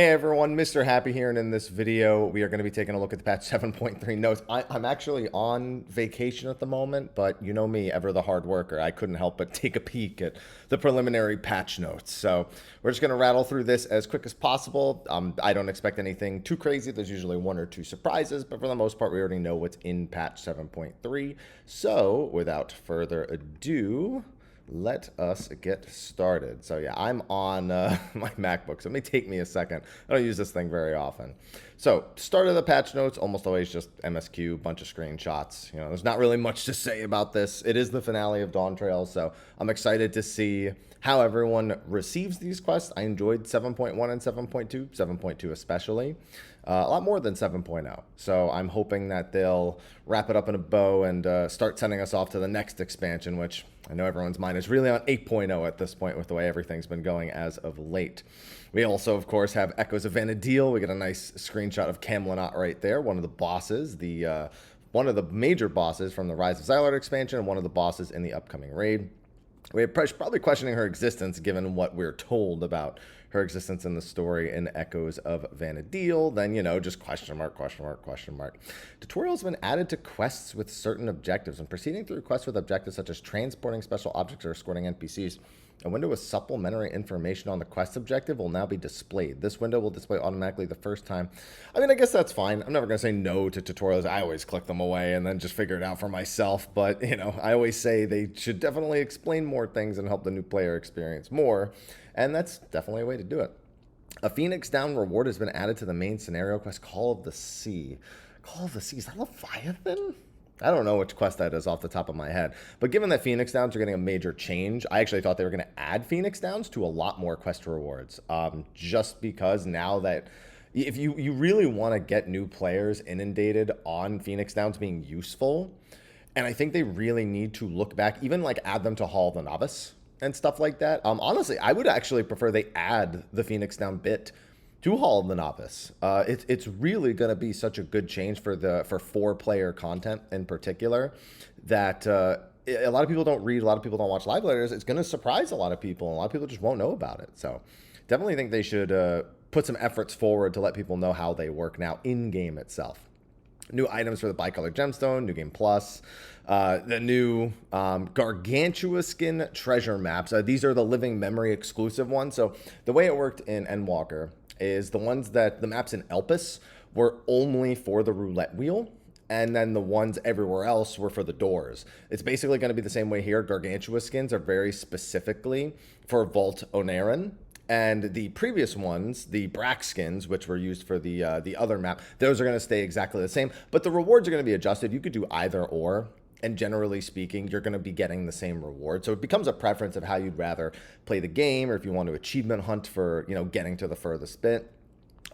Hey everyone, Mr. Happy here, and in this video, we are going to be taking a look at the patch 7.3 notes. I'm actually on vacation at the moment, but you know me, ever the hard worker. I couldn't help but take a peek at the preliminary patch notes. So we're just going to rattle through this as quick as possible. I don't expect anything too crazy. There's usually one or two surprises, but for the most part, we already know what's in patch 7.3. So without further ado, let us get started. So yeah, I'm on my MacBook, so it may take me a second. I don't use this thing very often. So start of the patch notes, almost always just MSQ, bunch of screenshots. You know, there's not really much to say about this. It is the finale of Dawn Trail, so I'm excited to see how everyone receives these quests. I enjoyed 7.1 and 7.2, 7.2 especially. A lot more than 7.0. So I'm hoping that they'll wrap it up in a bow and start sending us off to the next expansion, which I know everyone's mind is really on 8.0 at this point with the way everything's been going as of late. We also, of course, have Echoes of Vana'diel. We get a nice screenshot of Camelot right there, one of the bosses, one of the major bosses from the Rise of Xylard expansion, and one of the bosses in the upcoming raid. We're probably questioning her existence given what we're told about her existence in the story in Echoes of Vana'diel. Then, you know, just question mark, question mark, question mark. Tutorials have been added to quests with certain objectives. When proceeding through quests with objectives such as transporting special objects or escorting NPCs, a window with supplementary information on the quest objective will now be displayed. This window will display automatically the first time. I mean, I guess that's fine. I'm never going to say no to tutorials. I always click them away and then just figure it out for myself. But, you know, I always say they should definitely explain more things and help the new player experience more. And that's definitely a way to do it. A Phoenix Down reward has been added to the main scenario quest, Call of the Sea. Call of the Sea, is that Leviathan? I don't know which quest that is off the top of my head. But given that Phoenix Downs are getting a major change, I actually thought they were going to add Phoenix Downs to a lot more quest rewards. Just because now that if you really want to get new players inundated on Phoenix Downs being useful, and I think they really need to look back, even like add them to Hall of the Novice and stuff like that. Honestly, I would actually prefer they add the Phoenix Down bit to Hall of the Novice. It's really going to be such a good change for 4-player content in particular that a lot of people don't read, a lot of people don't watch live letters. It's going to surprise a lot of people, and a lot of people just won't know about it. So definitely think they should put some efforts forward to let people know how they work now in-game itself. New items for the Bicolor Gemstone, New Game Plus, the new Gargantua Skin treasure maps. These are the Living Memory exclusive ones. So the way it worked in Endwalker is the ones that the maps in Elpis were only for the roulette wheel, and then the ones everywhere else were for the doors. It's basically going to be the same way here. Gargantua skins are very specifically for Vault Oneiron, and the previous ones, the Brack skins, which were used for the other map, those are going to stay exactly the same, but the rewards are going to be adjusted. You could do either or. And generally speaking, you're going to be getting the same reward. So it becomes a preference of how you'd rather play the game, or if you want to achievement hunt for, you know, getting to the furthest bit.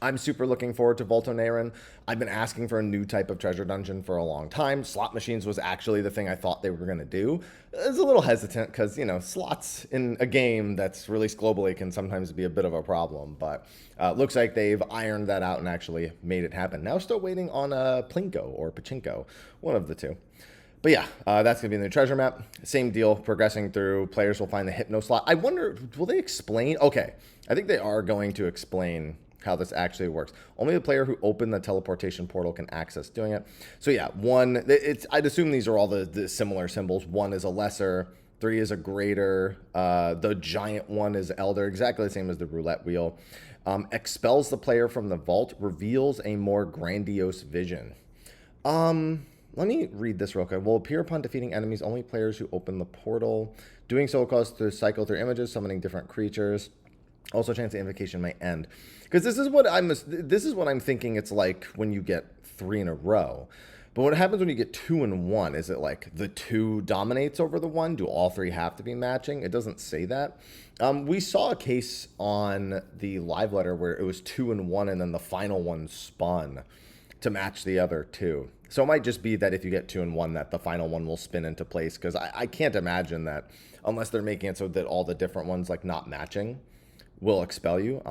I'm super looking forward to Vault Oneiron. I've been asking for a new type of treasure dungeon for a long time. Slot machines was actually the thing I thought they were going to do. I was a little hesitant because, you know, slots in a game that's released globally can sometimes be a bit of a problem. But looks like they've ironed that out and actually made it happen. Now still waiting on Plinko or Pachinko, one of the two. But yeah, that's going to be in the treasure map. Same deal, progressing through. Players will find the Hypno slot. I wonder, will they explain? Okay, I think they are going to explain how this actually works. Only the player who opened the teleportation portal can access doing it. So yeah, I'd assume these are all the similar symbols. 1 is a lesser, 3 is a greater, the giant one is elder, exactly the same as the roulette wheel. Expels the player from the vault, reveals a more grandiose vision. Let me read this real quick. Will appear upon defeating enemies, only players who open the portal. Doing so will cause to cycle through images, summoning different creatures. Also, chance the invocation may end. Because this is what I'm thinking it's like when you get 3 in a row. But what happens when you get 2 in 1? Is it like the 2 dominates over the 1? Do all 3 have to be matching? It doesn't say that. We saw a case on the live letter where it was 2 in 1 and then the final one spun to match the other 2. So it might just be that if you get 2 in 1, that the final one will spin into place. Because I can't imagine that unless they're making it so that all the different ones like not matching will expel you.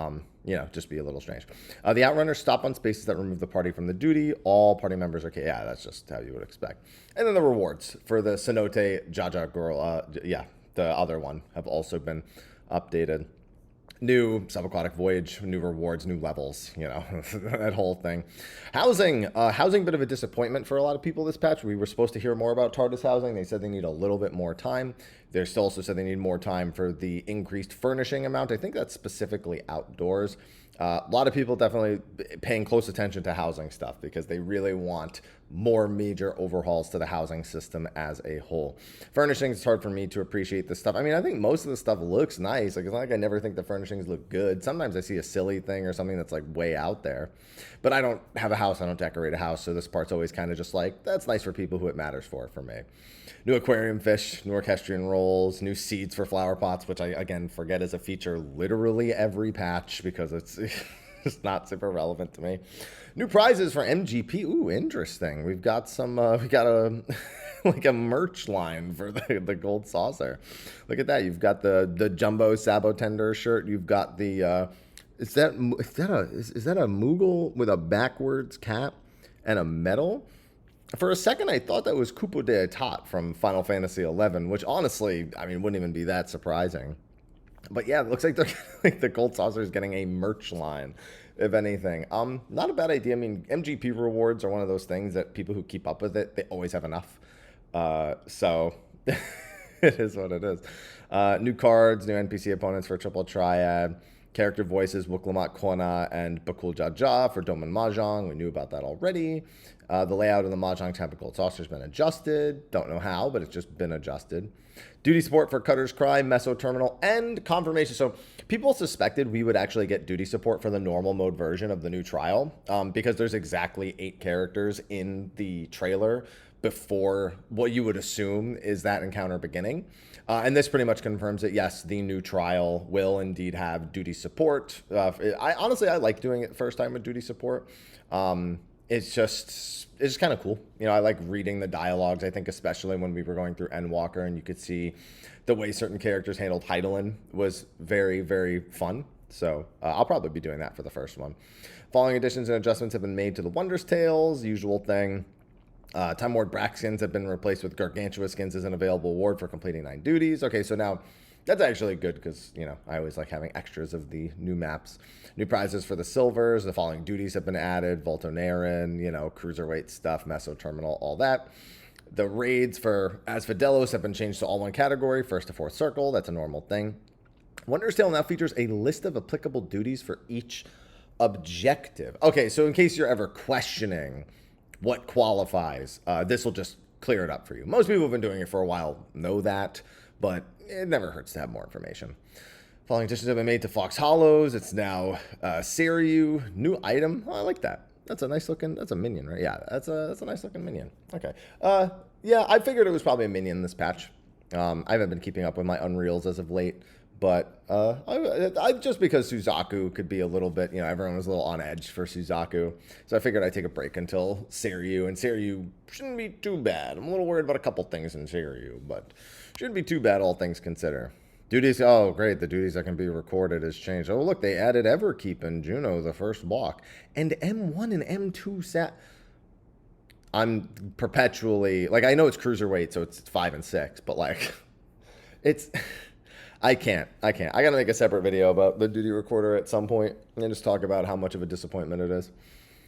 You know, just be a little strange. The Outrunners stop on spaces that remove the party from the duty. All party members are okay. Yeah, that's just how you would expect. And then the rewards for the Cenote Jaja girl. Yeah, the other one have also been updated. New subaquatic voyage, new rewards, new levels, you know, that whole thing. Housing, bit of a disappointment for a lot of people this patch. We were supposed to hear more about TARDIS housing. They said they need a little bit more time. They still also said they need more time for the increased furnishing amount. I think that's specifically outdoors. A lot of people definitely paying close attention to housing stuff because they really want more major overhauls to the housing system as a whole. Furnishings, it's hard for me to appreciate this stuff. I mean, I think most of the stuff looks nice. Like, it's not like I never think the furnishings look good. Sometimes I see a silly thing or something that's like way out there. But I don't have a house. I don't decorate a house. So this part's always kind of just like, that's nice for people who it matters for me. New aquarium fish, new orchestrion rolls, new seeds for flower pots, which I, again, forget is a feature literally every patch because it's it's not super relevant to me. New prizes for MGP. Ooh, interesting. We've got some, we got a, like a merch line for the gold saucer. Look at that. You've got the jumbo Sabo Tender shirt. You've got the, is that a Moogle with a backwards cap and a medal? For a second, I thought that was Kupo de Etat from Final Fantasy XI, which honestly, I mean, wouldn't even be that surprising. But yeah, it looks like the Gold Saucer is getting a merch line, if anything. Not a bad idea. I mean, MGP rewards are one of those things that people who keep up with it, they always have enough. So it is what it is. New cards, new NPC opponents for Triple Triad. Character voices, Wuklamat Kona and Bakul Jaja for Doman Mahjong. We knew about that already. The layout of the Mahjong Temple Gold Saucer has been adjusted. Don't know how, but it's just been adjusted. Duty support for Cutter's Cry, Meso Terminal, and confirmation. So people suspected we would actually get duty support for the normal mode version of the new trial because there's exactly 8 characters in the trailer before what you would assume is that encounter beginning. And this pretty much confirms that, yes, the new trial will indeed have duty support. I like doing it the first time with duty support. It's just kind of cool. You know, I like reading the dialogues. I think especially when we were going through Endwalker and you could see the way certain characters handled Heidelin was very, very fun. So I'll probably be doing that for the first one. Following additions and adjustments have been made to the Wondrous Tales, usual thing. Time Ward Brack skins have been replaced with Gargantua skins as an available award for completing 9 duties. Okay, so now that's actually good because, you know, I always like having extras of the new maps. New prizes for the silvers. The following duties have been added. Oneiron, you know, cruiserweight stuff, Meso Terminal, all that. The raids for Asfidelos have been changed to all one category, 1st to 4th circle. That's a normal thing. Wondrous Tale now features a list of applicable duties for each objective. Okay, so in case you're ever questioning what qualifies, this will just clear it up for you. Most people who've been doing it for a while know that, but it never hurts to have more information. Following additions have been made to Fox Hollows. It's now Seiryu. New item. Oh, I like that. That's a nice looking, that's a minion, right? Yeah, that's a nice looking minion. Okay. Yeah, I figured it was probably a minion this patch. I haven't been keeping up with my Unreals as of late. But I just because Suzaku could be a little bit, you know, everyone was a little on edge for Suzaku. So I figured I'd take a break until Seiryu. And Seiryu shouldn't be too bad. I'm a little worried about a couple things in Seiryu, but shouldn't be too bad, all things considered. Duties, oh, great. The duties that can be recorded has changed. Oh, look, they added Everkeep in Juno, the first block. And M1 and M2 sat. I'm perpetually, like, I know it's cruiserweight, so it's 5 and 6, but, like, it's... I can't. I got to make a separate video about the duty recorder at some point and just talk about how much of a disappointment it is.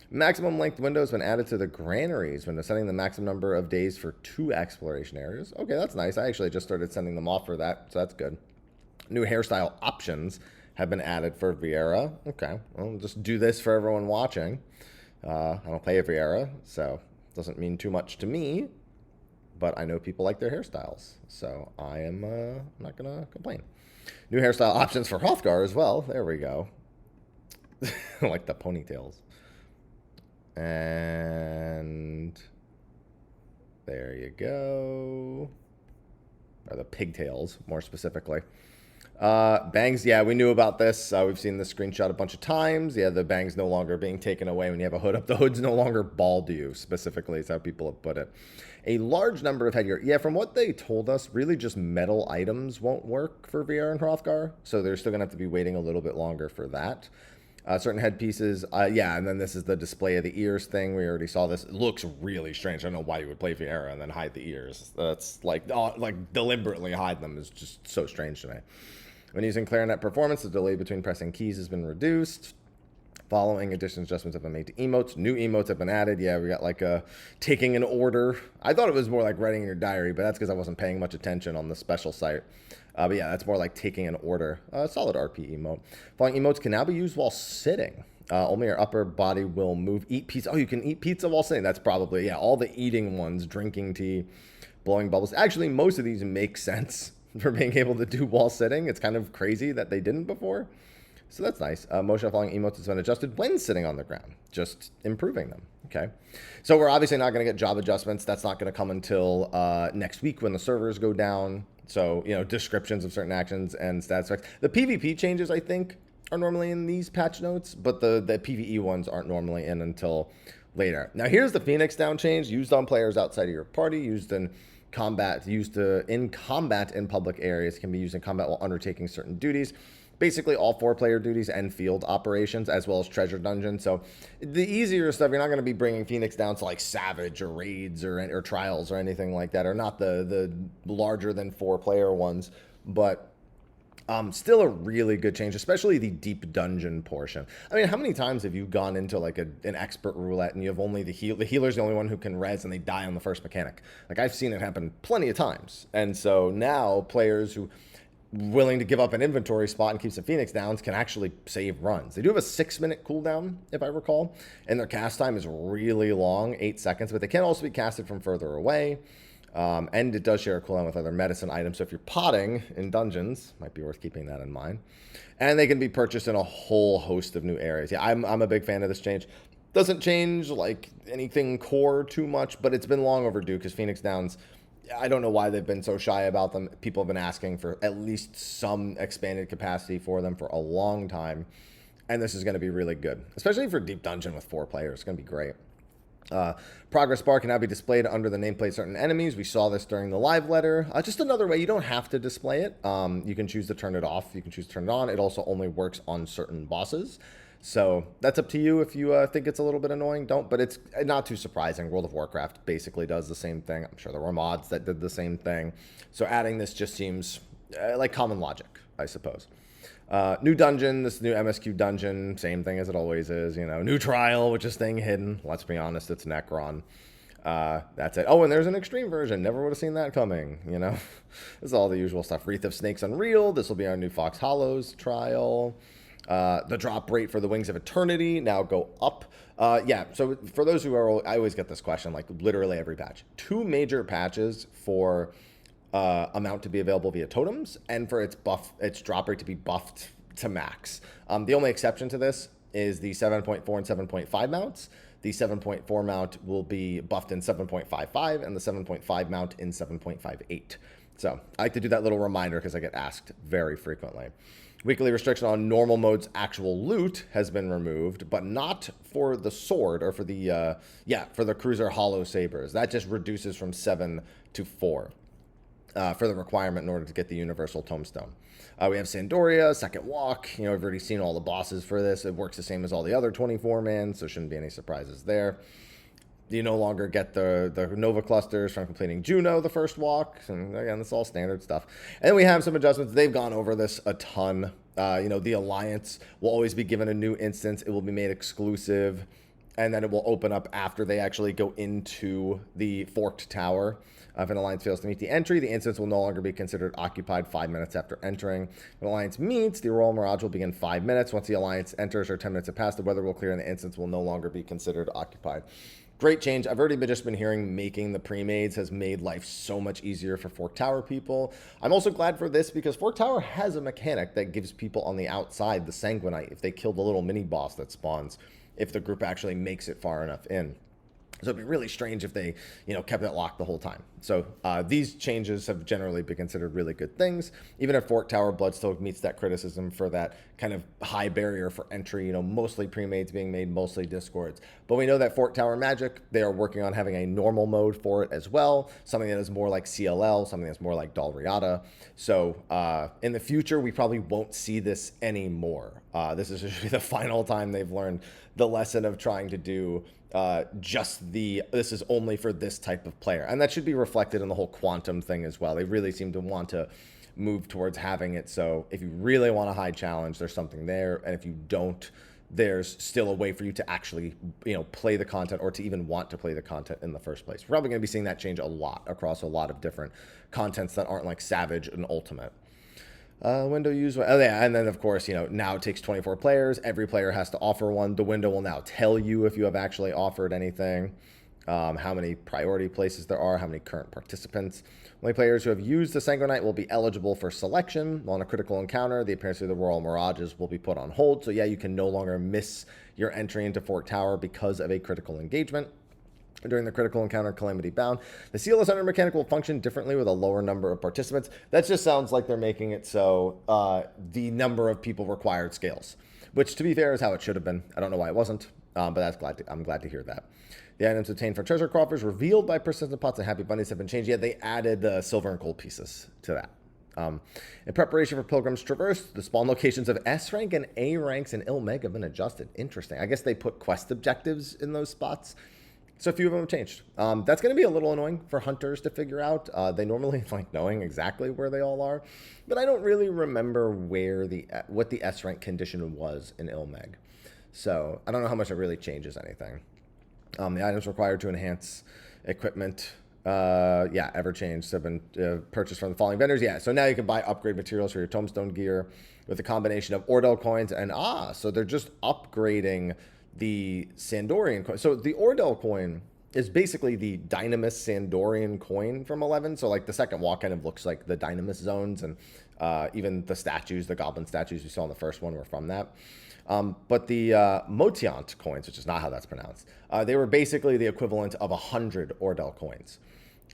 Maximum length window has been added to the granaries when setting the maximum number of days for 2 exploration areas. Okay, that's nice. I actually just started sending them off for that, so that's good. New hairstyle options have been added for Vieira. Okay, well, just do this for everyone watching. I don't play Vieira, so it doesn't mean too much to me. But I know people like their hairstyles, so I am not going to complain. New hairstyle options for Hrothgar as well. There we go. Like the ponytails. And there you go. Or the pigtails, more specifically. Bangs, yeah, we knew about this. We've seen this screenshot a bunch of times. Yeah, the bangs no longer being taken away when you have a hood up. The hood's no longer bald to you, specifically, is how people have put it. A large number of headgear. Yeah, from what they told us, really just metal items won't work for VR and Hrothgar, so they're still going to have to be waiting a little bit longer for that. Certain headpieces, yeah, and then this is the display of the ears thing. We already saw this. It looks really strange. I don't know why you would play Vieira and then hide the ears. That's like deliberately hide them is just so strange to me. When using clarinet performance, the delay between pressing keys has been reduced. Following additions, adjustments have been made to emotes. New emotes have been added. Yeah, we got like a taking an order. I thought it was more like writing in your diary, but that's because I wasn't paying much attention on the special site. But yeah, that's more like taking an order. Solid RP emote. Following emotes can now be used while sitting. Only your upper body will move. Eat pizza. Oh, you can eat pizza while sitting. That's probably, yeah, all the eating ones, drinking tea, blowing bubbles. Actually, most of these make sense for being able to do while sitting. It's kind of crazy that they didn't before. So that's nice. Motion following emotes has been adjusted when sitting on the ground, just improving them. Okay. So we're obviously not going to get job adjustments. That's not going to come until next week when the servers go down. So, you know, descriptions of certain actions and stats effects. The PvP changes, I think, are normally in these patch notes, but the PvE ones aren't normally in until later. Now, here's the Phoenix down change used on players outside of your party, used in combat, in public areas, can be used in combat while undertaking certain duties. Basically all 4-player duties and field operations, as well as treasure dungeons. So the easier stuff, you're not going to be bringing Phoenix down to like Savage or Raids or Trials or anything like that, or not the larger than 4-player ones, but still a really good change, especially the deep dungeon portion. I mean, how many times have you gone into like an expert roulette and you have only the healer's the only one who can res and they die on the first mechanic? Like, I've seen it happen plenty of times. And so now players who willing to give up an inventory spot and keep some Phoenix downs can actually save runs. They do have a 6-minute cooldown, if I recall, and their cast time is really long, 8 seconds, but they can also be casted from further away. And it does share a cooldown with other medicine items, so if you're potting in dungeons, might be worth keeping that in mind. And they can be purchased in a whole host of new areas. Yeah, I'm a big fan of this change. Doesn't change like anything core too much, but it's been long overdue because Phoenix Downs, I don't know why they've been so shy about them. People have been asking for at least some expanded capacity for them for a long time. And this is going to be really good, especially for deep dungeon with 4 players. It's going to be great. Progress bar can now be displayed under the nameplate certain enemies. We saw this during the live letter. Just another way, you don't have to display it. You can choose to turn it off. You can choose to turn it on. It also only works on certain bosses. So that's up to you if you think it's a little bit annoying. Don't, but it's not too surprising. World of Warcraft basically does the same thing. I'm sure there were mods that did the same thing. So adding this just seems like common logic, I suppose. New dungeon, this new MSQ dungeon, same thing as it always is. You know, new trial, which is staying hidden. Let's be honest, it's Necron. That's it. Oh, and there's an extreme version. Never would have seen that coming, you know. This is all the usual stuff. Wreath of Snakes Unreal. This will be our new Fox Hollows trial. The drop rate for the Wings of Eternity now go up. Yeah, so for those who are, I always get this question, like literally every patch. 2 major patches for amount to be available via totems, and for its drop rate to be buffed to max. The only exception to this is the 7.4 and 7.5 mounts. The 7.4 mount will be buffed in 7.55, and the 7.5 mount in 7.58. So I like to do that little reminder because I get asked very frequently. Weekly restriction on normal mode's actual loot has been removed, but not for the sword or for the for the cruiser hollow sabers. That just reduces from 7 to 4 for the requirement in order to get the universal tombstone. We have Sandoria, Second Walk. You know, we've already seen all the bosses for this. It works the same as all the other 24-man, so shouldn't be any surprises there. You no longer get the Nova clusters from completing Juno the first walk. And again, that's all standard stuff. And then we have some adjustments. They've gone over this a ton. You know, the Alliance will always be given a new instance. It will be made exclusive. And then it will open up after they actually go into the Forked Tower. If an Alliance fails to meet the entry, the instance will no longer be considered occupied 5 minutes after entering. If an Alliance meets, the Royal Mirage will begin 5 minutes. Once the Alliance enters or 10 minutes have passed, the weather will clear and the instance will no longer be considered occupied. Great change. I've already just been hearing making the pre-mades has made life so much easier for Fork Tower people. I'm also glad for this because Fork Tower has a mechanic that gives people on the outside the Sanguinite if they kill the little mini boss that spawns, if the group actually makes it far enough in. So it'd be really strange if they, you know, kept it locked the whole time. So these changes have generally been considered really good things. Even if Fork Tower Blood still meets that criticism for that kind of high barrier for entry, you know, mostly pre-mades being made, mostly discords. But we know that Fork Tower Magic, they are working on having a normal mode for it as well. Something that is more like CLL, something that's more like Dalriada. So in the future, we probably won't see this anymore. This is usually the final time they've learned the lesson of trying to do this is only for this type of player. And that should be reflected in the whole quantum thing as well. They really seem to want to move towards having it so if you really want a high challenge, there's something there, and if you don't, there's still a way for you to actually, play the content or to even want to play the content in the first place. We're probably going to be seeing that change a lot across a lot of different contents that aren't like Savage and Ultimate. Window use, oh yeah, and then of course, now it takes 24 players. Every player has to offer one. The window will now tell you if you have actually offered anything, how many priority places there are, how many current participants. Only players who have used the Sanguinite will be eligible for selection. On a critical encounter, the appearance of the Royal Mirages will be put on hold. So yeah, you can no longer miss your entry into Fort Tower because of a critical engagement. During the critical encounter, Calamity Bound, the Seal of Thunder mechanic will function differently with a lower number of participants. That just sounds like they're making it so the number of people required scales, which to be fair is how it should have been. I don't know why it wasn't, but I'm glad to hear that. The items obtained from treasure coffers revealed by persistent pots and happy bunnies have been changed. Yeah, they added the silver and gold pieces to that. In preparation for Pilgrim's Traverse, the spawn locations of S rank and A ranks in Ilmeg have been adjusted. Interesting. I guess they put quest objectives in those spots. So a few of them have changed. That's going to be a little annoying for hunters to figure out. They normally like knowing exactly where they all are, but I don't really remember what the S rank condition was in Ilmeg. So I don't know how much it really changes anything. The items required to enhance equipment, ever changed, have been purchased from the following vendors. Yeah, so now you can buy upgrade materials for your tombstone gear with a combination of Ordell coins and so they're just upgrading the Sandorian coin. So the Ordell coin is basically the Dynamis Sandorian coin from 11. So like the second walk kind of looks like the Dynamis zones, and even the statues, the goblin statues we saw in the first one were from that. But the Motiant coins, which is not how that's pronounced, they were basically the equivalent of 100 Ordell coins,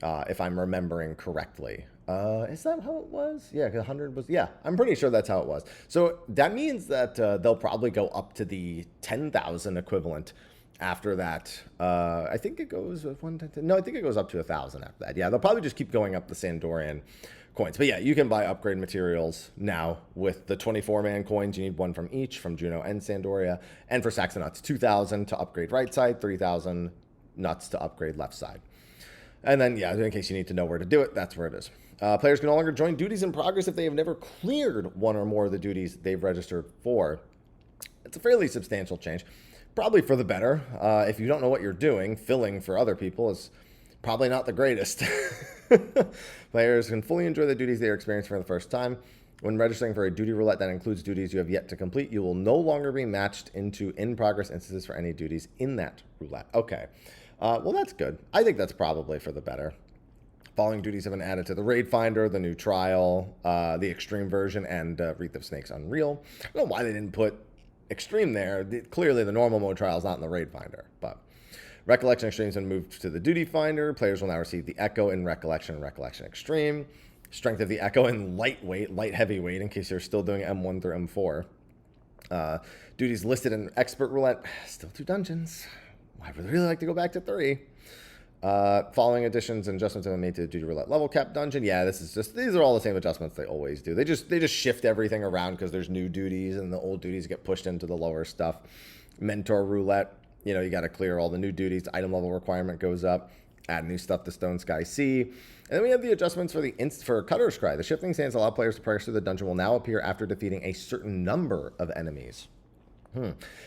if I'm remembering correctly. Is that how it was? Yeah, 100 was, yeah, I'm pretty sure that's how it was. So that means that they'll probably go up to the 10,000 equivalent after that. I think it goes with 110. No, I think it goes up to 1,000 after that. Yeah, they'll probably just keep going up the Sandorian coins. But yeah, you can buy upgrade materials now with the 24-man coins. You need one from each, from Juno and Sandoria. And for Saxon Nuts, 2,000 to upgrade right side, 3,000 nuts to upgrade left side. And then, yeah, in case you need to know where to do it, that's where it is. Players can no longer join duties in progress if they have never cleared one or more of the duties they've registered for. It's a fairly substantial change, probably for the better. If you don't know what you're doing, filling for other people is probably not the greatest. Players can fully enjoy the duties they are experiencing for the first time. When registering for a duty roulette that includes duties you have yet to complete, you will no longer be matched into in-progress instances for any duties in that roulette. Okay. Well, that's good. I think that's probably for the better. Following duties have been added to the Raid Finder, the new trial, the extreme version, and Wreath of Snakes Unreal. I don't know why they didn't put extreme there. Clearly, the normal mode trial is not in the Raid Finder, but Recollection Extreme has been moved to the Duty Finder. Players will now receive the Echo in Recollection and Recollection Extreme. Strength of the Echo in Lightweight, Light Heavyweight, in case you're still doing M1 through M4. Duties listed in Expert Roulette, still 2 dungeons. I would really like to go back to 3. Following additions and adjustments have been made to the Duty Roulette level cap dungeon. Yeah, these are all the same adjustments they always do. They just shift everything around because there's new duties and the old duties get pushed into the lower stuff. Mentor Roulette, you got to clear all the new duties. Item level requirement goes up. Add new stuff to Stone Sky Sea. And then we have the adjustments for Cutter's Cry. The shifting sands allow players to progress through the dungeon will now appear after defeating a certain number of enemies.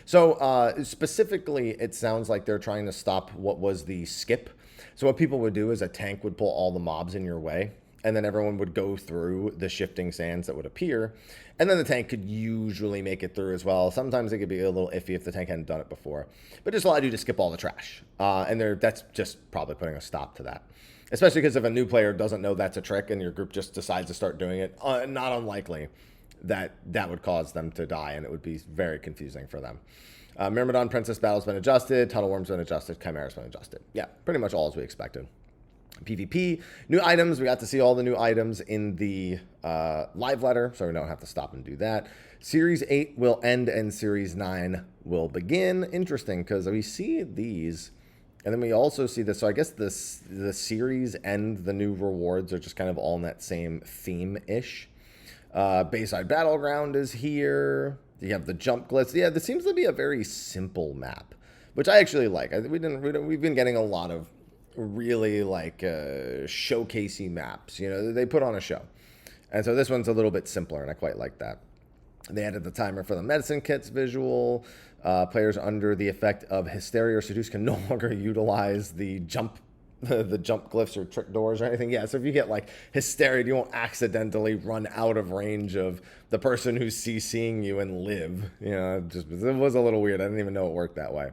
So specifically, it sounds like they're trying to stop what was the skip. So what people would do is a tank would pull all the mobs in your way, and then everyone would go through the shifting sands that would appear, and then the tank could usually make it through as well. Sometimes it could be a little iffy if the tank hadn't done it before, but just allowed you to skip all the trash. And that's just probably putting a stop to that. Especially because if a new player doesn't know that's a trick and your group just decides to start doing it, not unlikely that would cause them to die, and it would be very confusing for them. Myrmidon Princess Battle's been adjusted, Tunnel Worm's been adjusted, Chimera's been adjusted. Yeah, pretty much all as we expected. PvP, new items. We got to see all the new items in the live letter, so we don't have to stop and do that. Series 8 will end and Series 9 will begin. Interesting, because we see these, and then we also see this. So I guess the series and the new rewards are just kind of all in that same theme-ish. Bayside Battleground is here. You have the jump glitz. Yeah, this seems to be a very simple map, which I actually like. We've been getting a lot of really like showcasey maps. They put on a show. And so this one's a little bit simpler, and I quite like that. They added the timer for the medicine kits visual. Players under the effect of hysteria or seduce can no longer utilize the jump glyphs or trick doors or anything. Yeah, so if you get like hysteria, you won't accidentally run out of range of the person who's CCing you and live. You know, it was a little weird. I didn't even know it worked that way.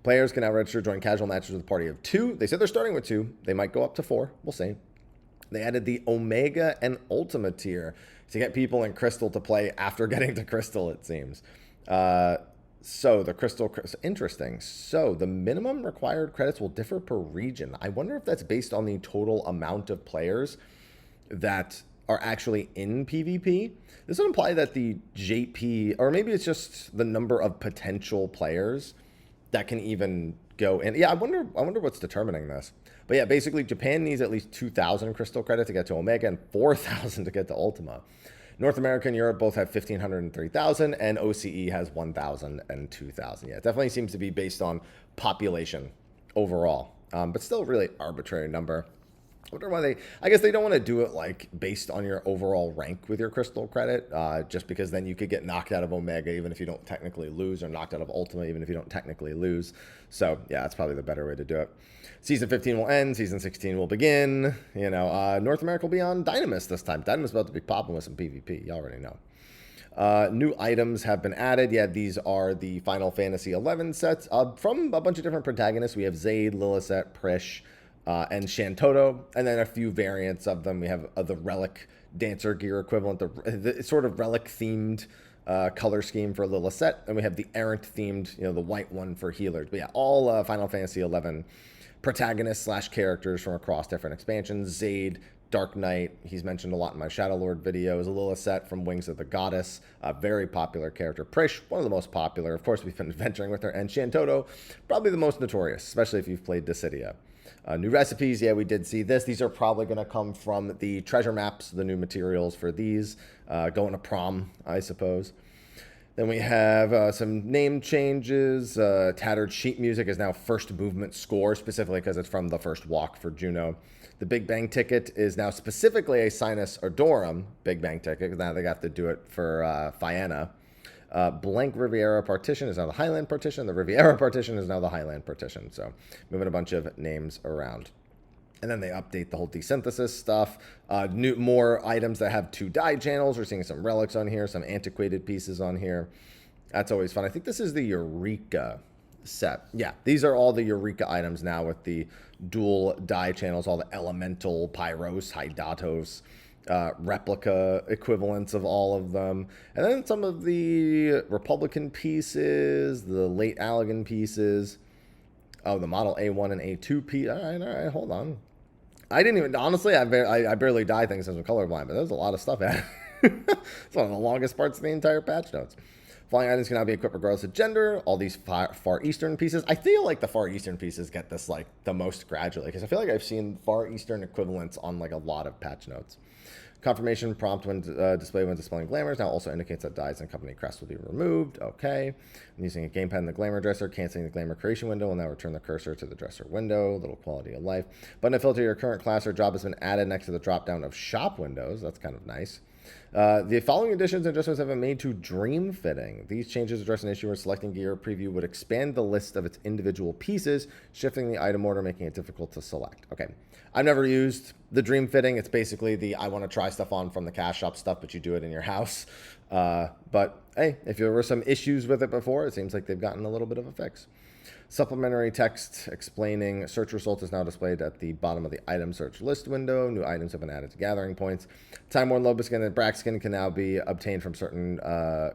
Players can now register to join casual matches with a party of 2. They said they're starting with 2. They might go up to 4. We'll see. They added the Omega and Ultima tier to get people in Crystal to play after getting to Crystal, it seems. So the Crystal, interesting. So the minimum required credits will differ per region. I wonder if that's based on the total amount of players that are actually in PvP. This would imply that the JP, or maybe it's just the number of potential players that can even go in. Yeah, I wonder what's determining this. But yeah, basically Japan needs at least 2,000 Crystal credit to get to Omega and 4,000 to get to Ultima. North America and Europe both have 1,500 and 3,000, and OCE has 1,000 and 2,000. Yeah, it definitely seems to be based on population overall, but still a really arbitrary number. I wonder why I guess they don't want to do it like based on your overall rank with your Crystal credit, just because then you could get knocked out of Omega even if you don't technically lose, or knocked out of Ultima even if you don't technically lose. So yeah, that's probably the better way to do it. Season 15 will end, Season 16 will begin. You know, North America will be on Dynamis this time. Dynamis is about to be popping with some PvP. You already know. New items have been added. Yeah, these are the Final Fantasy XI sets from a bunch of different protagonists. We have Zaid, Lillicet, Prish, and Shantoto, and then a few variants of them. We have the Relic Dancer gear equivalent, the sort of Relic themed color scheme for Lillicet, and we have the Errant themed, you know, the white one for healers. But yeah, all Final Fantasy XI protagonists / characters from across different expansions. Zaid, Dark Knight, he's mentioned a lot in my Shadow Lord videos. Lillicet from Wings of the Goddess, a very popular character. Prish, one of the most popular. Of course, we've been adventuring with her. And Shantoto, probably the most notorious, especially if you've played Dissidia. New recipes, yeah, we did see this. These are probably going to come from the treasure maps, the new materials for these, going to prom, I suppose. Then we have some name changes. Tattered Sheet Music is now first movement score, specifically because it's from the first walk for Juno. The Big Bang Ticket is now specifically a Sinus Adorum Big Bang Ticket, because now they have to do it for Fianna. Blank Riviera Partition is now the Highland Partition. The Riviera Partition is now the Highland Partition. So moving a bunch of names around. And then they update the whole desynthesis stuff. More items that have 2 die channels. We're seeing some relics on here, some antiquated pieces on here. That's always fun. I think this is the Eureka set. Yeah, these are all the Eureka items now with the dual die channels, all the elemental, Pyros, Hydatos, replica equivalents of all of them. And then some of the Republican pieces, the late Allegan pieces. Oh, the model A1 and A2 piece. All right, hold on. I didn't even, honestly, I barely die things since I'm colorblind, but there's a lot of stuff added. It's one of the longest parts of the entire patch notes. Flying items can now be equipped regardless of gender. All these Far Eastern pieces. I feel like the Far Eastern pieces get this like the most gradually, because I feel like I've seen Far Eastern equivalents on like a lot of patch notes. Confirmation prompt when displayed when displaying glamours now also indicates that dies and company crest will be removed. Okay. I'm using a gamepad in the glamour dresser, canceling the glamour creation window will now return the cursor to the dresser window. Little quality of life. Button to filter your current class or job has been added next to the drop down of shop windows. That's kind of nice. The following additions and adjustments have been made to Dream Fitting. These changes address an issue where selecting gear preview would expand the list of its individual pieces, shifting the item order, making it difficult to select. Okay, I've never used the Dream Fitting. It's basically the I want to try stuff on from the cash shop stuff, but you do it in your house. But hey, if there were some issues with it before, it seems like they've gotten a little bit of a fix. Supplementary text explaining search results is now displayed at the bottom of the item search list window. New items have been added to gathering points. Time Worn Loboskin and Braxkin can now be obtained from certain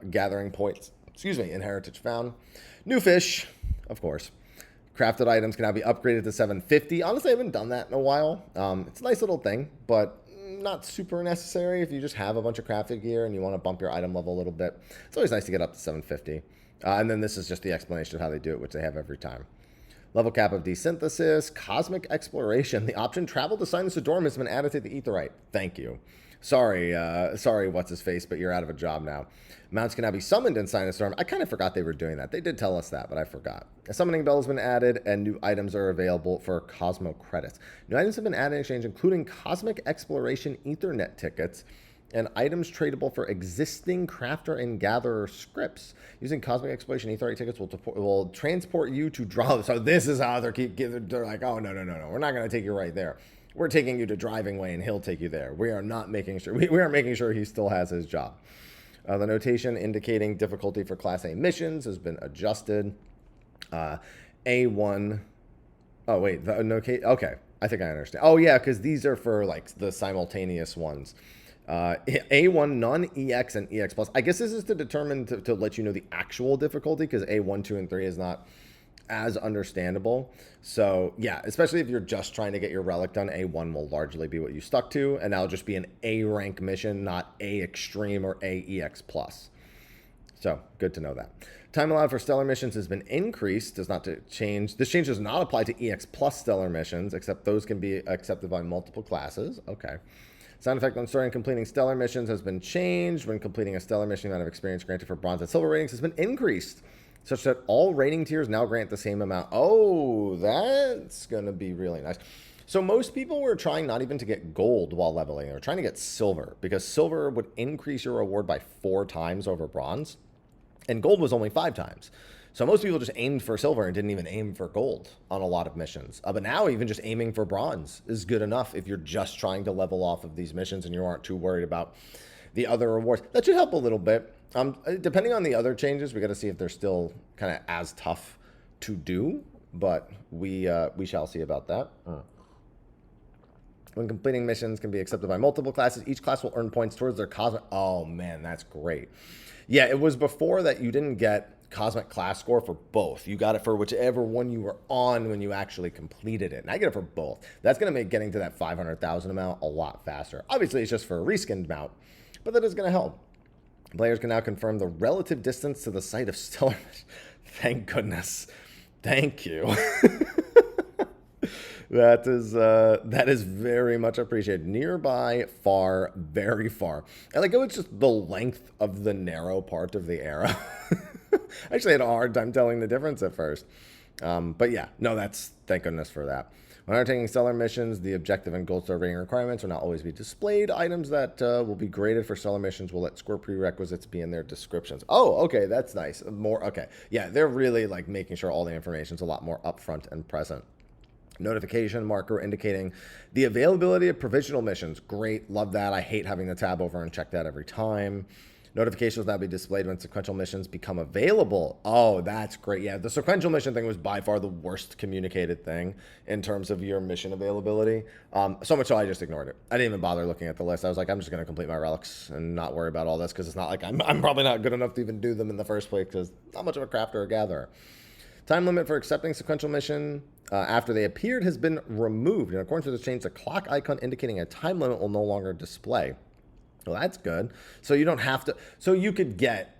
gathering points. In Heritage Found. New fish, of course. Crafted items can now be upgraded to 750. Honestly, I haven't done that in a while. It's a nice little thing, but not super necessary if you just have a bunch of crafted gear and you want to bump your item level a little bit. It's always nice to get up to 750. And then this is just the explanation of how they do it, which they have every time. Level cap of desynthesis, cosmic exploration. The option travel to Sinus Adorum has been added to the Aetherite. Thank you. Sorry, what's his face, but you're out of a job now. Mounts can now be summoned in Sinus Adorum. I kind of forgot they were doing that. They did tell us that, but I forgot. A summoning bell has been added, and new items are available for Cosmo credits. New items have been added in exchange, including cosmic exploration Ethernet tickets, and items tradable for existing crafter and gatherer scripts. Using Cosmic Exploration E30 tickets will transport you to draw. So this is how they're like, oh, no, we're not going to take you right there. We're taking you to Driving Way, and he'll take you there. We are not making sure. We are making sure he still has his job. The notation indicating difficulty for Class A missions has been adjusted. A1. Oh, wait. Okay. I think I understand. Oh, yeah, because these are for, like, the simultaneous ones. A1, non-EX, and EX+. I guess this is to determine, to let you know the actual difficulty, because A1, 2, and 3 is not as understandable. So, yeah, especially if you're just trying to get your relic done, A1 will largely be what you stuck to, and that'll just be an A rank mission, not A Extreme or A EX+. So, good to know that. Time allowed for stellar missions has been increased. Does not change. This change does not apply to EX plus stellar missions, except those can be accepted by multiple classes. Okay. Sound effect on starting and completing stellar missions has been changed. When completing a stellar mission, the amount of experience granted for bronze and silver ratings has been increased, such that all rating tiers now grant the same amount. Oh, that's going to be really nice. So most people were trying not even to get gold while leveling. They were trying to get silver, because silver would increase your reward by 4 times over bronze, and gold was only 5 times. So most people just aimed for silver and didn't even aim for gold on a lot of missions. But now even just aiming for bronze is good enough if you're just trying to level off of these missions and you aren't too worried about the other rewards. That should help a little bit. Depending on the other changes, we got to see if they're still kind of as tough to do. But we shall see about that. When completing missions can be accepted by multiple classes, each class will earn points towards their cosmic. Oh man, that's great. Yeah, it was before that you didn't get cosmic class score for both. You got it for whichever one you were on when you actually completed it. And I get it for both. That's going to make getting to that 500,000 amount a lot faster. Obviously, it's just for a reskinned mount, but that is going to help. Players can now confirm the relative distance to the site of stellar. Thank goodness. Thank you. That is very much appreciated. Nearby, far, very far. I like it was just the length of the narrow part of the arrow. I actually had a hard time telling the difference at first. But yeah, no, thank goodness for that. When undertaking stellar missions, the objective and gold star rating requirements will not always be displayed. Items that will be graded for stellar missions will let score prerequisites be in their descriptions. Oh, okay, that's nice. Okay. Yeah, they're really like making sure all the information is a lot more upfront and present. Notification marker indicating the availability of provisional missions. Great, love that. I hate having to tab over and check that every time. Notifications will now be displayed when sequential missions become available. Oh, that's great. Yeah, the sequential mission thing was by far the worst communicated thing in terms of your mission availability. So much so I just ignored it. I didn't even bother looking at the list. I was like, I'm just going to complete my relics and not worry about all this, because it's not like I'm probably not good enough to even do them in the first place, because not much of a crafter or gatherer. Time limit for accepting sequential mission after they appeared has been removed. And according to this change, the clock icon indicating a time limit will no longer display. Well, that's good. So you don't have to. So you could get.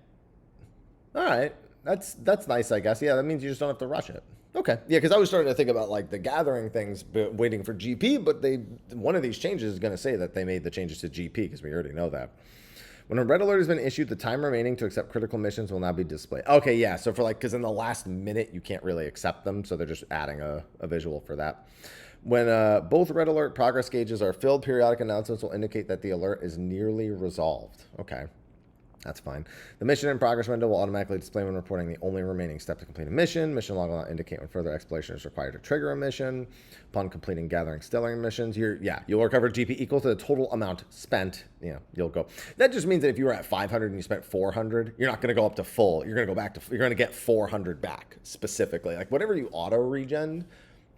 All right, that's nice, I guess. Yeah, that means you just don't have to rush it. Okay, yeah, because I was starting to think about like the gathering things, waiting for GP, but one of these changes is going to say that they made the changes to GP, because we already know that. When a red alert has been issued, the time remaining to accept critical missions will now be displayed. Okay, yeah, so for like, because in the last minute, you can't really accept them, so they're just adding a visual for that. When both red alert progress gauges are filled, periodic announcements will indicate that the alert is nearly resolved. Okay, that's fine. The mission in progress window will automatically display when reporting the only remaining step to complete a mission. Mission log will not indicate when further exploration is required to trigger a mission. Upon completing gathering stellar missions, you'll recover GP equal to the total amount spent. You'll go. That just means that if you were at 500 and you spent 400, you're not going to go up to full. You're going to go back to. You're going to get 400 back specifically. Like whatever you auto regen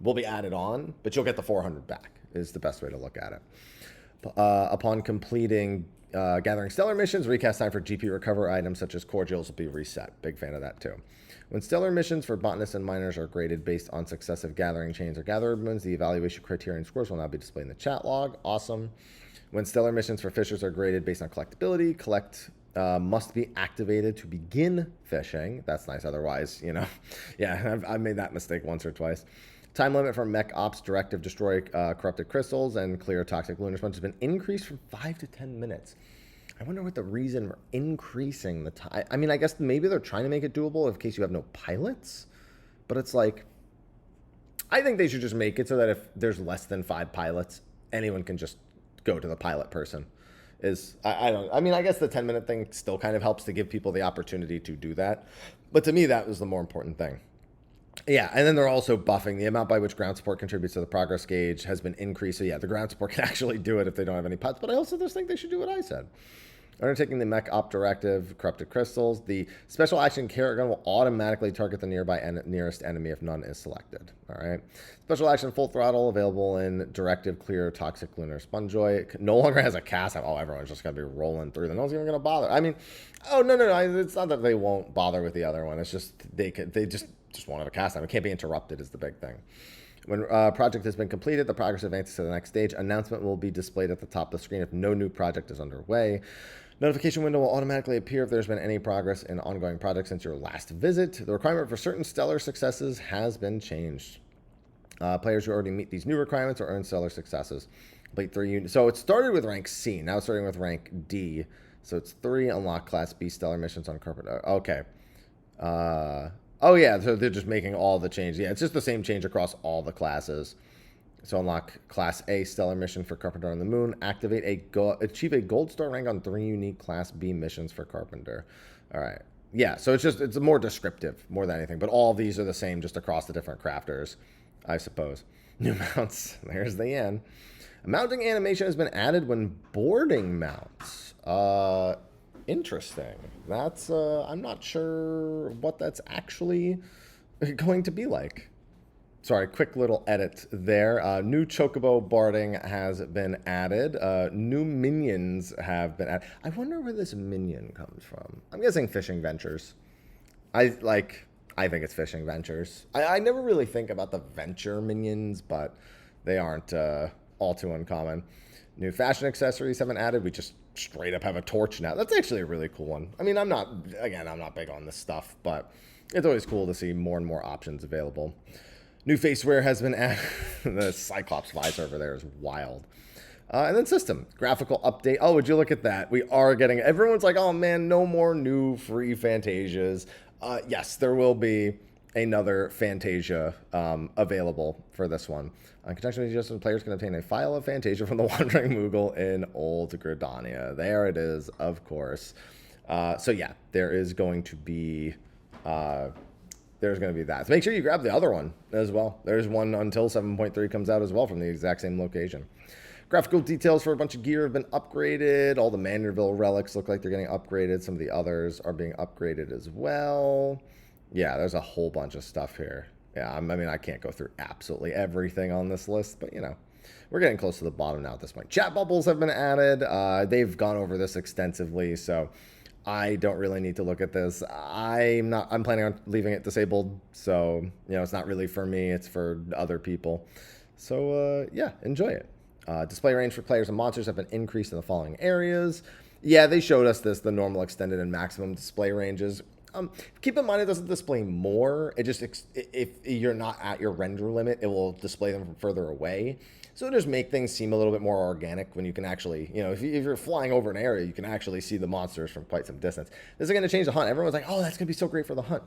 will be added on, but you'll get the 400 back. Is the best way to look at it. Upon completing gathering stellar missions, recast time for GP recover items such as cordials will be reset. Big fan of that too. When stellar missions for botanists and miners are graded based on successive gathering chains or gather ribbons, the evaluation criterion scores will now be displayed in the chat log. Awesome. When stellar missions for fishers are graded based on collectability, must be activated to begin fishing. That's nice. Otherwise, yeah, I've made that mistake once or twice. Time limit for mech ops directive destroy corrupted crystals and clear toxic lunar sponge has been increased from 5 to 10 minutes. I wonder what the reason for increasing the time. I mean, I guess maybe they're trying to make it doable in case you have no pilots. But it's like, I think they should just make it so that if there's less than 5 pilots, anyone can just go to the pilot person. is, I don't, I mean, I guess the 10-minute thing still kind of helps to give people the opportunity to do that. But to me, that was the more important thing. Yeah, and then they're also buffing. The amount by which ground support contributes to the progress gauge has been increased. So yeah, the ground support can actually do it if they don't have any pots. But I also just think they should do what I said. Undertaking the mech op directive, corrupted crystals. The special action carrot gun will automatically target the nearest enemy if none is selected. All right. Special action full throttle available in directive clear toxic lunar spongoid. No longer has a cast. Oh, everyone's just gonna be rolling through them. No one's even gonna bother. I mean, oh no. It's not that they won't bother with the other one. It's just they just won't have a cast time. It can't be interrupted is the big thing. When project has been completed, the progress advances to the next stage. Announcement will be displayed at the top of the screen if no new project is underway. Notification window will automatically appear if there's been any progress in ongoing projects since your last visit. The requirement for certain stellar successes has been changed. Players who already meet these new requirements or earn stellar successes. Complete 3 units. So it started with rank C. Now it's starting with rank D. So it's 3 unlock class B stellar missions on Carpenter. Okay. Oh yeah, so they're just making all the changes. Yeah, it's just the same change across all the classes. So unlock Class A Stellar Mission for Carpenter on the Moon. Achieve a Gold Star rank on 3 unique Class B missions for Carpenter. All right. Yeah, so it's more descriptive more than anything. But all these are the same just across the different crafters, I suppose. New mounts. There's the end. A mounting animation has been added when boarding mounts. Interesting. That's, I'm not sure what that's actually going to be like. Sorry, quick little edit there. New Chocobo boarding has been added. New minions have been added. I wonder where this minion comes from. I'm guessing Fishing Ventures. I think it's Fishing Ventures. I never really think about the Venture minions, but they aren't all too uncommon. New fashion accessories have been added. We just straight up have a torch now. That's actually a really cool one. I mean, I'm not big on this stuff, but it's always cool to see more and more options available. New faceware has been added. The Cyclops visor over there is wild. And then system. Graphical update. Oh, would you look at that? We are getting... Everyone's like, oh man, no more new free Fantasias. Yes, there will be another Fantasia available for this one. In conjunction with just players can obtain a file of Fantasia from the Wandering Moogle in Old Gridania. There it is, of course. So yeah, there is going to be... there's going to be that. So make sure you grab the other one as well. There's one until 7.3 comes out as well from the exact same location. Graphical details for a bunch of gear have been upgraded. All the Manderville relics look like they're getting upgraded. Some of the others are being upgraded as well. Yeah, there's a whole bunch of stuff here. Yeah, I mean, I can't go through absolutely everything on this list, but you know, we're getting close to the bottom now at this point. Chat bubbles have been added. They've gone over this extensively, so I don't really need to look at this. I'm planning on leaving it disabled, so you know, it's not really for me, it's for other people. So yeah, enjoy it. Display range for players and monsters have been increased in the following areas. Yeah, they showed us this, the normal, extended, and maximum display ranges. Keep in mind it doesn't display more. It just, if you're not at your render limit, it will display them from further away. So it just make things seem a little bit more organic when you can actually, you know, if you're flying over an area, you can actually see the monsters from quite some distance. This is going to change the hunt. Everyone's like, oh, that's going to be so great for the hunt.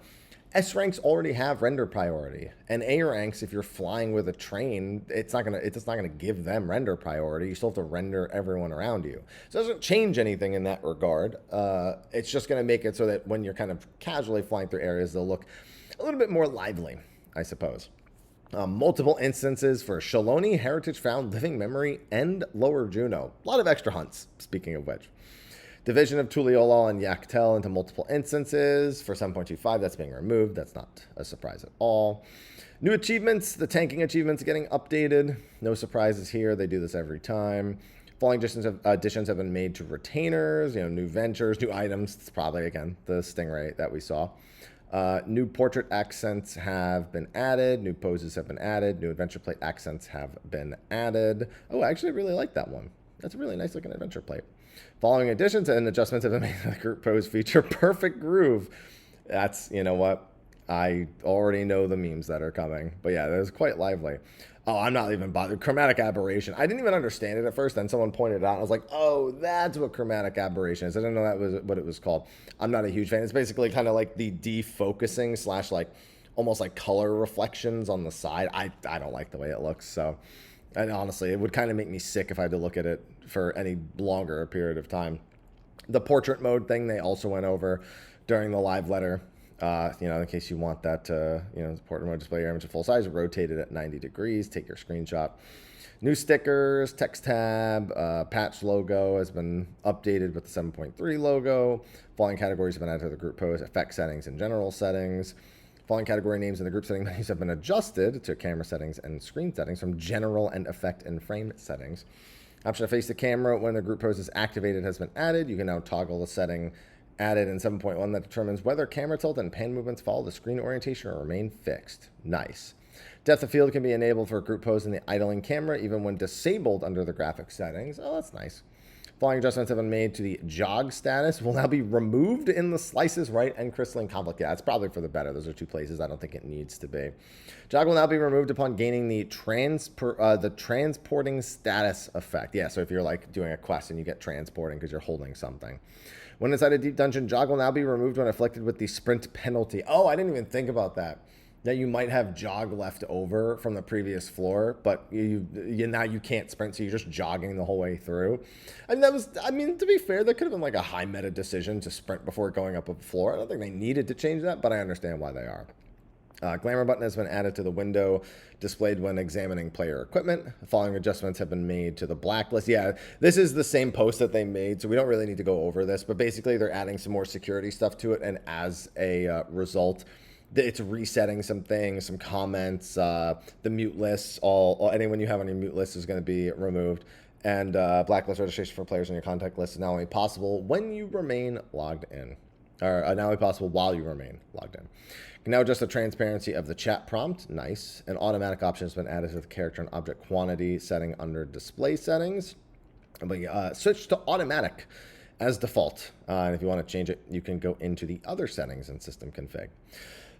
S ranks already have render priority, and A ranks, if you're flying with a train, it's not gonna give them render priority. You still have to render everyone around you. So it doesn't change anything in that regard. It's just gonna make it so that when you're kind of casually flying through areas, they'll look a little bit more lively, I suppose. Multiple instances for Shaloni, Heritage Found, Living Memory, and Lower Juno. A lot of extra hunts, speaking of which. Division of Tuliolol and Yaktel into multiple instances. For 7.25, that's being removed. That's not a surprise at all. New achievements. The tanking achievements getting updated. No surprises here. They do this every time. Following additions have been made to retainers. You know, new ventures, new items. It's probably, again, the Stingray that we saw. New portrait accents have been added. New poses have been added. New adventure plate accents have been added. Oh, I actually really like that one. That's a really nice looking adventure plate. Following additions and adjustments have been made to the group pose feature. Perfect groove. That's, you know what? I already know the memes that are coming. But yeah, that was quite lively. Oh, I'm not even bothered. Chromatic aberration. I didn't even understand it at first. Then someone pointed it out. I was like, oh, that's what chromatic aberration is. I didn't know that was what it was called. I'm not a huge fan. It's basically kind of like the defocusing / like almost like color reflections on the side. I don't like the way it looks. So And honestly, it would kind of make me sick if I had to look at it for any longer period of time. The portrait mode thing they also went over during the live letter. In case you want that, portrait mode, display your image at full size, rotate it at 90 degrees, take your screenshot. New stickers, text tab, patch logo has been updated with the 7.3 logo. Following categories have been added to the group post, effect settings, and general settings. Following category names in the group setting menus have been adjusted to camera settings and screen settings from general and effect and frame settings. Option to face the camera when the group post is activated has been added. You can now toggle the setting added in 7.1 that determines whether camera tilt and pan movements follow the screen orientation or remain fixed. Nice. Depth of field can be enabled for a group pose in the idling camera, even when disabled under the graphic settings. Oh, that's nice. Following adjustments have been made to the jog status. Will now be removed in the slices, right, and crystalline conflict. Yeah, it's probably for the better. Those are two places I don't think it needs to be. Jog will now be removed upon gaining the transporting status effect. Yeah, so if you're like doing a quest and you get transporting because you're holding something. When inside a deep dungeon, jog will now be removed when afflicted with the sprint penalty. Oh, I didn't even think about that. That you might have jog left over from the previous floor, but now you can't sprint, so you're just jogging the whole way through. And to be fair, that could have been like a high meta decision to sprint before going up a floor. I don't think they needed to change that, but I understand why they are. Glamour button has been added to the window displayed when examining player equipment. The following adjustments have been made to the blacklist. Yeah, this is the same post that they made, so we don't really need to go over this, but basically they're adding some more security stuff to it, and as a result, it's resetting some things, some comments, the mute lists, anyone you have on your mute list is going to be removed. And blacklist registration for players on your contact list is now only possible when you remain logged in. Or now only possible while you remain logged in. You can now adjust the transparency of the chat prompt. Nice. An automatic option has been added to the character and object quantity setting under display settings. But switch to automatic as default. And if you want to change it, you can go into the other settings in system config.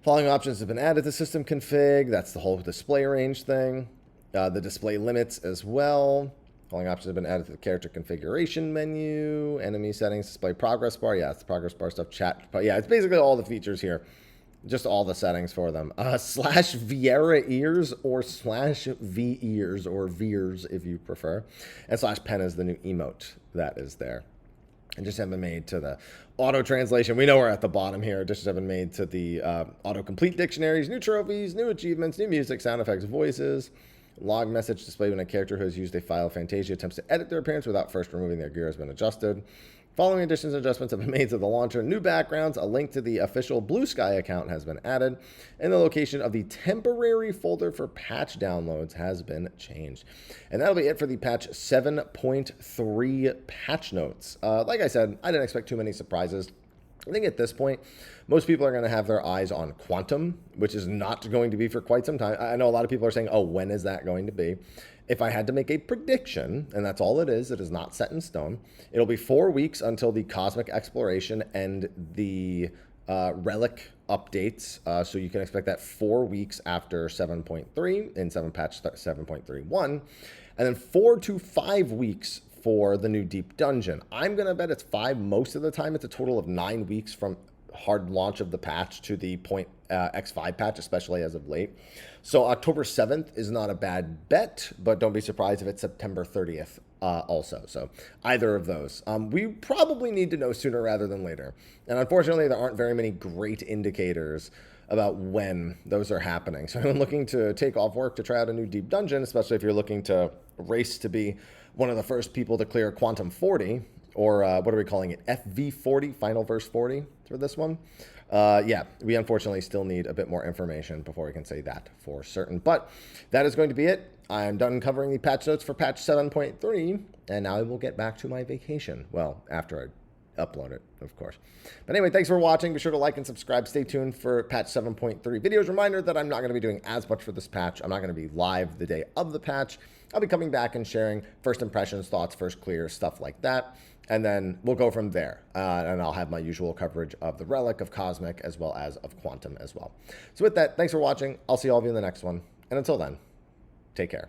Following options have been added to system config. That's the whole display range thing. The display limits as well. Following options have been added to the character configuration menu. Enemy settings, display progress bar. Yeah, it's the progress bar stuff. Chat. But yeah, it's basically all the features here. Just all the settings for them. Slash Viera ears or slash V ears or Veers if you prefer. And slash pen is the new emote that is there. And just have been made to the auto translation. We know we're at the bottom here. Additions have been made to the autocomplete dictionaries, new trophies, new achievements, new music, sound effects, voices. Log message displayed when a character who has used a file of Fantasia attempts to edit their appearance without first removing their gear has been adjusted. Following additions and adjustments have been made to the launcher. New backgrounds, a link to the official Bluesky account has been added, and the location of the temporary folder for patch downloads has been changed. And that'll be it for the patch 7.3 patch notes. Like I said, I didn't expect too many surprises. I think at this point, most people are going to have their eyes on Quantum, which is not going to be for quite some time. I know a lot of people are saying, oh, when is that going to be? If I had to make a prediction, and that's all it is not set in stone, it'll be 4 weeks until the Cosmic Exploration and the Relic updates. So you can expect that 4 weeks after 7.3 in patch 7.31, and then 4 to 5 weeks for the new Deep Dungeon. I'm going to bet it's 5 most of the time. It's a total of 9 weeks from hard launch of the patch to the .x5 patch, especially as of late. So October 7th is not a bad bet, but don't be surprised if it's September 30th also. So either of those. We probably need to know sooner rather than later. And unfortunately, there aren't very many great indicators about when those are happening. So anyone looking to take off work to try out a new Deep Dungeon, especially if you're looking to race to be one of the first people to clear Quantum 40, or what are we calling it? FV40, Final Verse 40 for this one. Yeah, we unfortunately still need a bit more information before we can say that for certain. But that is going to be it. I'm done covering the patch notes for patch 7.3, and now I will get back to my vacation. Well, after I upload it, of course. But anyway, thanks for watching. Be sure to like and subscribe. Stay tuned for patch 7.3 videos. Reminder that I'm not going to be doing as much for this patch. I'm not going to be live the day of the patch. I'll be coming back and sharing first impressions, thoughts, first clear, stuff like that. And then we'll go from there. And I'll have my usual coverage of the Relic, of Cosmic, as well as of Quantum as well. So with that, thanks for watching. I'll see all of you in the next one. And until then, take care.